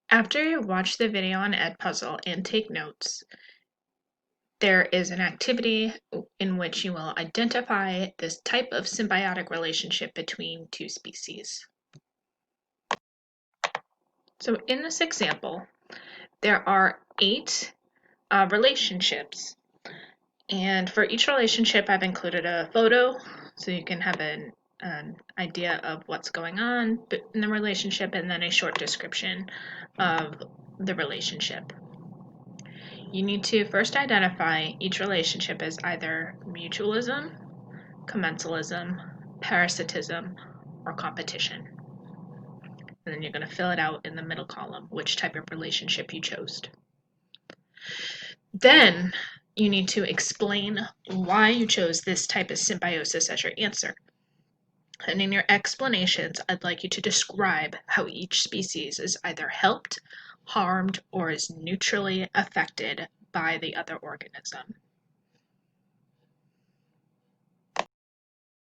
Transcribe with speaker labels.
Speaker 1: After you watch the video on Edpuzzle and take notes, there is an activity in which you will identify this type of symbiotic relationship between two species. So in this example, there are 8 relationships, and for each relationship I've included a photo so you can have an idea of what's going on in the relationship, and then a short description of the relationship. You need to first identify each relationship as either mutualism, commensalism, parasitism, or competition. And then you're going to fill it out in the middle column, which type of relationship you chose. Then you need to explain why you chose this type of symbiosis as your answer. And in your explanations, I'd like you to describe how each species is either helped, harmed, or is neutrally affected by the other organism.